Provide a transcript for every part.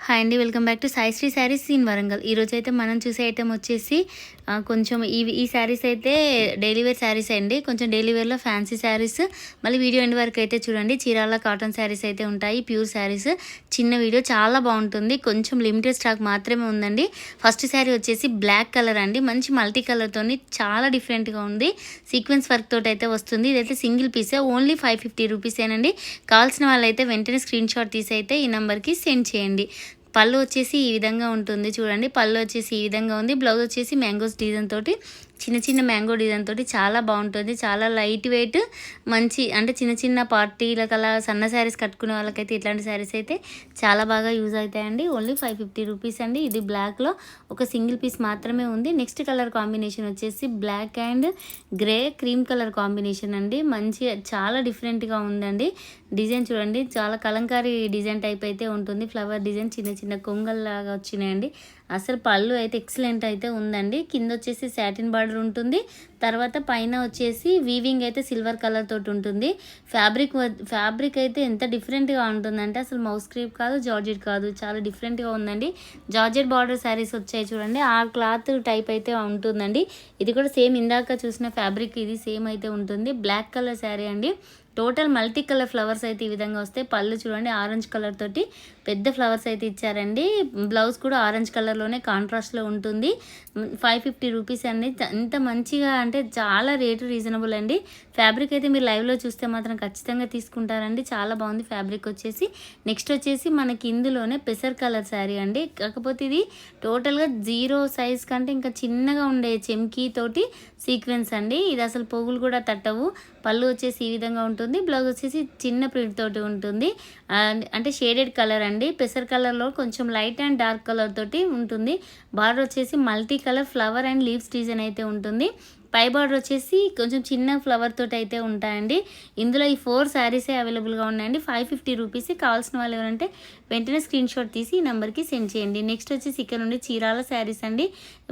Hi అండి, welcome back to Sai Sri Sarees in Warangal. ఈరోజు అయితే మనం చూసే ఐటమ్ వచ్చేసి కొంచెం ఈ శారీస్ అయితే డైలీ వేర్ శారీస్ అండి. కొంచెం డైలీ వేర్లో ఫ్యాన్సీ శారీస్. మళ్ళీ వీడియో ఎండ్ వరకు అయితే చూడండి. చీరాల కాటన్ శారీస్ అయితే ఉంటాయి, ప్యూర్ శారీస్. చిన్న వీడియో చాలా బాగుంటుంది. కొంచెం లిమిటెడ్ స్టాక్ మాత్రమే ఉందండి. ఫస్ట్ శారీ వచ్చేసి బ్లాక్ కలర్ అండి, మంచి మల్టీ కలర్తోని చాలా డిఫరెంట్గా ఉంది. సీక్వెన్స్ వర్క్ తోటి అయితే వస్తుంది. ఇదైతే సింగిల్ పీసే, ఓన్లీ 550 రూపీసేనండి. కావాల్సిన వాళ్ళైతే వెంటనే స్క్రీన్ షాట్ తీసి అయితే ఈ నెంబర్కి సెండ్ చేయండి. పళ్ళు వచ్చేసి ఈ విధంగా ఉంటుంది చూడండి. పళ్ళు వచ్చేసి ఈ విధంగా ఉంది. బ్లౌజ్ వచ్చేసి మ్యాంగోస్ డిజైన్ తోటి, చిన్న చిన్న మ్యాంగో డిజైన్ తోటి చాలా బాగుంటుంది. చాలా లైట్ వెయిట్, మంచి అంటే చిన్న చిన్న పార్టీలకు అలా సన్న శారీస్ కట్టుకునే వాళ్ళకైతే ఇట్లాంటి శారీస్ అయితే చాలా బాగా యూజ్ అవుతాయండి. ఓన్లీ 550 రూపీస్ అండి. ఇది బ్లాక్లో ఒక సింగిల్ పీస్ మాత్రమే ఉంది. నెక్స్ట్ కలర్ కాంబినేషన్ వచ్చేసి black and grey cream colour combination అండి. మంచి చాలా డిఫరెంట్గా ఉందండి. డిజైన్ చూడండి, చాలా కలంకారీ డిజైన్ టైప్ అయితే ఉంటుంది. ఫ్లవర్ డిజైన్ చిన్న చిన్న కొంగల్లాగా వచ్చినాయండి. అసలు పళ్ళు అయితే ఎక్సలెంట్ అయితే ఉందండి. కింద వచ్చేసి సాటిన్ బార్డర్ ఉంటుంది. తర్వాత పైన వచ్చేసి వీవింగ్ అయితే సిల్వర్ కలర్ తోటి ఉంటుంది. ఫ్యాబ్రిక్ అయితే ఎంత డిఫరెంట్గా ఉంటుందంటే అసలు మౌస్ క్రేప్ కాదు, జార్జెట్ కాదు, చాలా డిఫరెంట్గా ఉందండి. జార్జెట్ బార్డర్ శారీస్ వచ్చాయి చూడండి, ఆ క్లాత్ టైప్ అయితే ఉంటుందండి. ఇది కూడా సేమ్ ఇందాక చూసిన ఫ్యాబ్రిక్ ఇది సేమ్ అయితే ఉంటుంది. బ్లాక్ కలర్ శారీ అండి. టోటల్ మల్టీ కలర్ ఫ్లవర్స్ అయితే ఈ విధంగా వస్తాయి. పళ్ళు చూడండి ఆరెంజ్ కలర్ తోటి పెద్ద ఫ్లవర్స్ అయితే ఇచ్చారండి. బ్లౌజ్ కూడా ఆరెంజ్ కలర్లోనే కాంట్రాస్ట్లో ఉంటుంది. 550 రూపీస్ అండి. ఎంత మంచిగా అంటే చాలా రేటు రీజనబుల్ అండి. ఫ్యాబ్రిక్ అయితే మీరు లైవ్లో చూస్తే మాత్రం ఖచ్చితంగా తీసుకుంటారండి. చాలా బాగుంది ఫ్యాబ్రిక్ వచ్చేసి. నెక్స్ట్ వచ్చేసి మనకి ఇందులోనే పెసర్ కలర్ శారీ అండి. కాకపోతే ఇది టోటల్గా 0 సైజ్ కంటే ఇంకా చిన్నగా ఉండే చెమ్కీ తోటి సీక్వెన్స్ అండి. ఇది అసలు పోగులు కూడా తట్టవు. పళ్ళు వచ్చేసి ఈ విధంగా ఉంటుంది. బ్లౌజ్ వచ్చేసి చిన్న ప్రింట్ తోటి ఉంటుంది. అంటే షేడెడ్ కలర్ అండి. పెసర్ కలర్లో కొంచెం లైట్ అండ్ డార్క్ కలర్ తోటి ఉంటుంది. బార్డర్ వచ్చేసి multi colour flower and leaves design అయితే ఉంటుంది. పై బార్డర్ వచ్చేసి కొంచెం చిన్న ఫ్లవర్ తోటి అయితే ఉంటాయండి. ఇందులో ఈ 4 శారీసే అవైలబుల్గా ఉన్నాయండి. 550 రూపీస్. కావాల్సిన వాళ్ళు ఎవరంటే వెంటనే స్క్రీన్ షాట్ తీసి ఈ నెంబర్కి సెండ్ చేయండి. నెక్స్ట్ వచ్చేసి ఇక్కడ నుండి చీరాల శారీస్ అండి.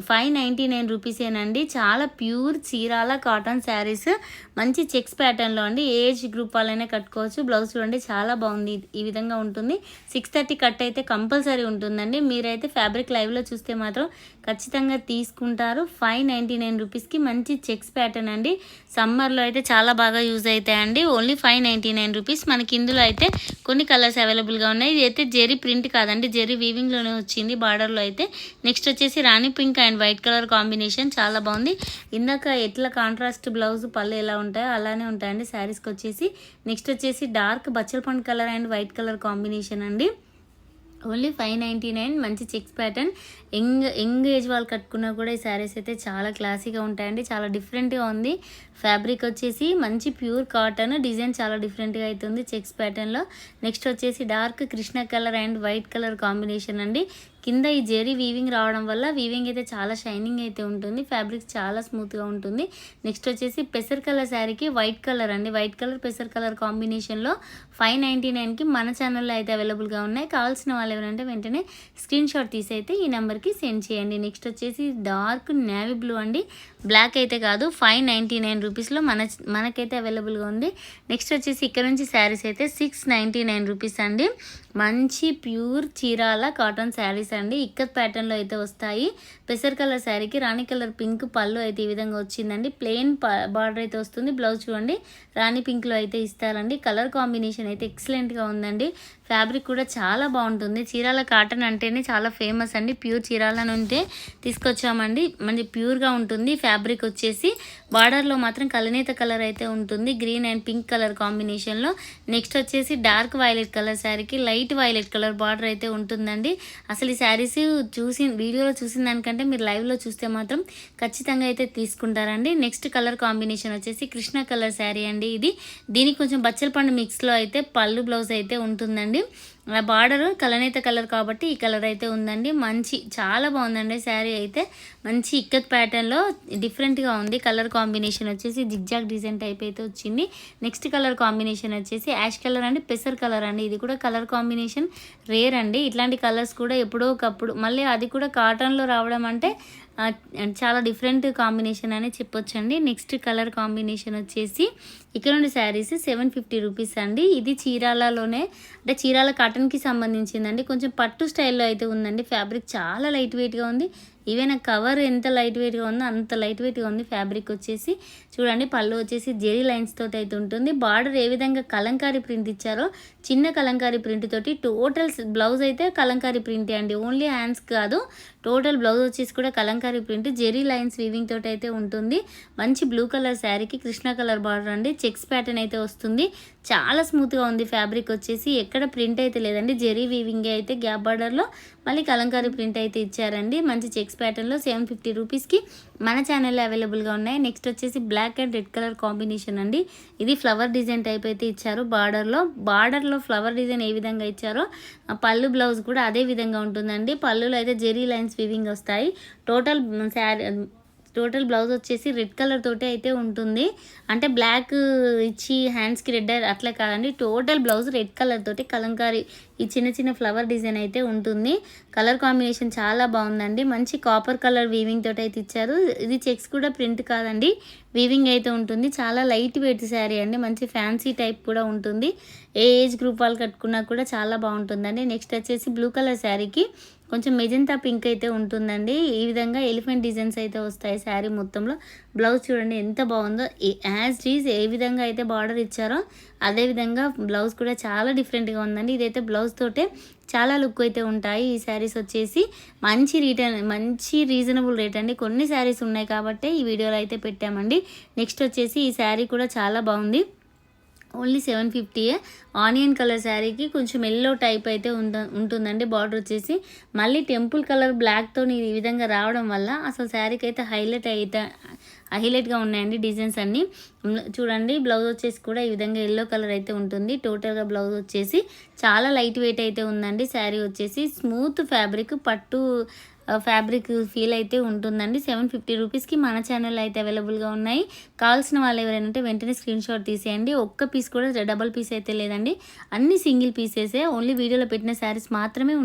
599 రూపీసేనండి. చాలా ప్యూర్ చీరాల కాటన్ శారీస్, మంచి చెక్స్ ప్యాటర్న్లో అండి. ఏజ్ గ్రూప్ వాళ్ళైనా కట్టుకోవచ్చు. బ్లౌజ్ చూడండి చాలా బాగుంది, ఈ విధంగా ఉంటుంది. 630 కట్ అయితే కంపల్సరీ ఉంటుందండి. మీరైతే ఫ్యాబ్రిక్ లైవ్లో చూస్తే మాత్రం ఖచ్చితంగా తీసుకుంటారు. 599 రూపీస్కి మంచి చెక్స్ ప్యాటర్న్ అండి. సమ్మర్లో అయితే చాలా బాగా యూజ్ అవుతాయండి. Only 599 rupees. మనకి ఇందులో అయితే కొన్ని కలర్స్ అవైలబుల్గా ఉన్నాయి. ఇది అయితే జెరీ ప్రింట్ కాదండి, జెరీ వీవింగ్లోనే వచ్చింది బార్డర్లో అయితే. నెక్స్ట్ వచ్చేసి రాణి pink and white colour combination చాలా బాగుంది. ఇందాక ఎట్లా కాంట్రాస్ట్ బ్లౌజ్ పళ్ళు ఎలా ఉంటాయో అలానే ఉంటాయండి శారీస్కి వచ్చేసి. నెక్స్ట్ వచ్చేసి డార్క్ బచ్చల పండు colour and white colour combination అండి. ఓన్లీ 599. మంచి చెక్స్ ప్యాటర్న్. యంగ్ ఏజ్ వాళ్ళు కట్టుకున్నా కూడా ఈ శారీస్ అయితే చాలా క్లాసీగా ఉంటాయండి. చాలా డిఫరెంట్గా ఉంది. ఫ్యాబ్రిక్ వచ్చేసి మంచి ప్యూర్ కాటన్. డిజైన్ చాలా డిఫరెంట్గా అవుతుంది చెక్స్ ప్యాటర్న్లో. నెక్స్ట్ వచ్చేసి dark Krishna colour and white colour combination అండి. కింద ఈ జెరీ వీవింగ్ రావడం వల్ల వీవింగ్ అయితే చాలా షైనింగ్ అయితే ఉంటుంది. ఫ్యాబ్రిక్ చాలా స్మూత్గా ఉంటుంది. నెక్స్ట్ వచ్చేసి పెసర్ కలర్ శారీకి వైట్ కలర్ అండి. వైట్ కలర్ పెసర్ కలర్ కాంబినేషన్లో 599కి మన ఛానల్లో అయితే అవైలబుల్గా ఉన్నాయి. కావాల్సిన వాళ్ళు ఎవరంటే వెంటనే స్క్రీన్ షాట్ తీసి అయితే ఈ నెంబర్కి సెండ్ చేయండి. నెక్స్ట్ వచ్చేసి డార్క్ నేవీ బ్లూ అండి. బ్లాక్ అయితే కాదు, 599 రూపీస్లో మనకైతే అవైలబుల్గా ఉంది. నెక్స్ట్ వచ్చేసి ఇక్కడ నుంచి శారీస్ అయితే 699 రూపీస్ అండి. మంచి ప్యూర్ చీరాల కాటన్ శారీస్ అండి. ఇక్కత్ ప్యాటర్న్లో అయితే వస్తాయి. పెసర్ కలర్ శారీకి రాణి కలర్ పింక్ పళ్ళు అయితే ఈ విధంగా వచ్చిందండి. ప్లెయిన్ బార్డర్ అయితే వస్తుంది. బ్లౌజ్ చూడండి రాణి పింక్లో అయితే ఇస్తారండి. కలర్ కాంబినేషన్ అయితే ఎక్సలెంట్గా ఉందండి. ఫ్యాబ్రిక్ కూడా చాలా బాగుంటుంది. చీరాల కాటన్ అంటేనే చాలా ఫేమస్ అండి. ప్యూర్ చీరాల నుండి తీసుకొచ్చామండి. మంచి ప్యూర్గా ఉంటుంది. ఫ్యాబ్రిక్ వచ్చేసి బార్డర్లో మాత్రం కలనేత కలర్ అయితే ఉంటుంది, గ్రీన్ అండ్ పింక్ కలర్ కాంబినేషన్లో. నెక్స్ట్ వచ్చేసి డార్క్ వైలెట్ కలర్ శారీకి లైట్ వైలెట్ కలర్ బార్డర్ అయితే ఉంటుందండి. అసలు ఈ శారీస్ వీడియోలో చూసిన దానికంటే మీరు లైవ్లో చూస్తే మాత్రం ఖచ్చితంగా అయితే తీసుకుంటారండి. నెక్స్ట్ కలర్ కాంబినేషన్ వచ్చేసి కృష్ణ కలర్ శారీ అండి. దీనికి కొంచెం బచ్చల పండు మిక్స్లో అయితే పళ్ళు బ్లౌజ్ అయితే ఉంటుందండి. బార్డర్ కలనేత కలర్ కాబట్టి ఈ కలర్ అయితే ఉందండి. మంచి చాలా బాగుందండి శారీ అయితే. మంచి ఇక్కత్ ప్యాటర్న్లో డిఫరెంట్గా ఉంది. కలర్ కాంబినేషన్ వచ్చేసి జిగ్జాగ్ డిజైన్ టైప్ అయితే వచ్చింది. నెక్స్ట్ కలర్ కాంబినేషన్ వచ్చేసి యాష్ కలర్ అండి, పెసర్ కలర్ అండి. ఇది కూడా కలర్ కాంబినేషన్ రేర్ అండి. ఇట్లాంటి కలర్స్ కూడా ఎప్పుడో ఒకప్పుడు, మళ్ళీ అది కూడా కాటన్లో రావడం అంటే చాలా డిఫరెంట్ కాంబినేషన్ అని చెప్పొచ్చండి. నెక్స్ట్ కలర్ కాంబినేషన్ వచ్చేసి ఇక్కడ నుండి శారీస్ 750 రూపీస్ అండి. ఇది చీరాలలోనే అంటే చీరాల కాటన్కి సంబంధించిందండి. కొంచెం పట్టు స్టైల్లో అయితే ఉందండి. ఫ్యాబ్రిక్ చాలా లైట్ వెయిట్గా ఉంది. ఈవెన్ కవర్ ఎంత లైట్ వెయిట్గా ఉందో అంత లైట్ వెయిట్గా ఉంది. ఫ్యాబ్రిక్ వచ్చేసి చూడండి, పళ్ళు వచ్చేసి జెరీ లైన్స్ తోటి అయితే ఉంటుంది. బార్డర్ ఏ విధంగా కలంకారీ ప్రింట్ ఇచ్చారో చిన్న కలంకారీ ప్రింట్ తోటి టోటల్ బ్లౌజ్ అయితే కలంకారీ ప్రింటే అండి. ఓన్లీ హ్యాండ్స్ కాదు, టోటల్ బ్లౌజ్ వచ్చేసి కూడా Kalamkari print zari lines weaving తోటి అయితే ఉంటుంది. మంచి బ్లూ కలర్ శారీకి కృష్ణ కలర్ బార్డర్ అండి. చెక్స్ ప్యాటర్న్ అయితే వస్తుంది. చాలా స్మూత్గా ఉంది ఫ్యాబ్రిక్ వచ్చేసి. ఎక్కడ ప్రింట్ అయితే లేదండి, జెరీ వీవింగ్ అయితే గ్యాప్ బార్డర్లో మళ్ళీ కలంకారీ ప్రింట్ అయితే ఇచ్చారండి. మంచి చెక్స్ ప్యాటర్న్లో 750 రూపీస్కి మన ఛానల్లో అవైలబుల్గా ఉన్నాయి. నెక్స్ట్ వచ్చేసి black and red colour combination అండి. ఇది ఫ్లవర్ డిజైన్ టైప్ అయితే ఇచ్చారు. బార్డర్లో ఫ్లవర్ డిజైన్ ఏ విధంగా ఇచ్చారో పళ్ళు బ్లౌజ్ కూడా అదే విధంగా ఉంటుందండి. పళ్ళులో అయితే జెరీ లైన్స్ వీవింగ్ వస్తాయి. టోటల్ బ్లౌజ్ వచ్చేసి రెడ్ కలర్ తోటి అయితే ఉంటుంది. అంటే బ్లాక్ ఇచ్చి హ్యాండ్స్కి రెడ్ అట్లా కాదండి, టోటల్ బ్లౌజ్ రెడ్ కలర్ తోటి కలంకారీ ఈ చిన్న చిన్న ఫ్లవర్ డిజైన్ అయితే ఉంటుంది. కలర్ కాంబినేషన్ చాలా బాగుందండి. మంచి కాపర్ కలర్ వీవింగ్ తోటి అయితే ఇచ్చారు. ఇది చెక్స్ కూడా ప్రింట్ కాదండి, వీవింగ్ అయితే ఉంటుంది. చాలా లైట్ వెయిట్ శారీ అండి. మంచి ఫ్యాన్సీ టైప్ కూడా ఉంటుంది. ఏ ఏజ్ గ్రూప్ వాళ్ళు కట్టుకున్నా కూడా చాలా బాగుంటుందండి. నెక్స్ట్ వచ్చేసి బ్లూ కలర్ శారీకి కొంచెం మెజెంతా పింక్ అయితే ఉంటుందండి. ఈ విధంగా ఎలిఫెంట్ డిజైన్స్ అయితే వస్తాయి శారీ మొత్తంలో. బ్లౌజ్ చూడండి ఎంత బాగుందో. యాజ్ ఈజ్ ఏ విధంగా అయితే బార్డర్ ఇచ్చారో అదే విధంగా బ్లౌజ్ కూడా చాలా డిఫరెంట్గా ఉందండి. ఇదైతే బ్లౌజ్ తోటే చాలా లుక్ అయితే ఉంటాయి. ఈ శారీస్ వచ్చేసి మంచి రీజనబుల్ రేట్ అండి. కొన్ని శారీస్ ఉన్నాయి కాబట్టి ఈ వీడియోలో అయితే పెట్టామండి. నెక్స్ట్ వచ్చేసి ఈ శారీ కూడా చాలా బాగుంది. ఓన్లీ 750. ఆనియన్ కలర్ శారీకి కొంచెం ఎల్లో టైప్ అయితే ఉంటుందండి. బార్డర్ వచ్చేసి మళ్ళీ టెంపుల్ కలర్ బ్లాక్తో ఈ విధంగా రావడం వల్ల అసలు శారీకి అయితే హైలైట్గా ఉన్నాయండి డిజైన్స్ అన్నీ. చూడండి, బ్లౌజ్ వచ్చేసి కూడా ఈ విధంగా ఎల్లో కలర్ అయితే ఉంటుంది. టోటల్గా బ్లౌజ్ వచ్చేసి చాలా లైట్ వెయిట్ అయితే ఉందండి. శారీ వచ్చేసి స్మూత్ ఫ్యాబ్రిక్, పట్టు ఫ్యాబ్రిక్ ఫీల్ అయితే ఉంటుందండి. 750 రూపీస్కి మన ఛానల్లో అయితే అవైలబుల్గా ఉన్నాయి. కావాల్సిన వాళ్ళు ఎవరైనా ఉంటే వెంటనే స్క్రీన్ షాట్ తీసేయండి. ఒక్క పీస్ కూడా డబల్ పీస్ అయితే లేదండి, అన్ని సింగిల్ పీసెసే. ఓన్లీ వీడియోలో పెట్టిన శారీస్ మాత్రమే ఉన్నాయి.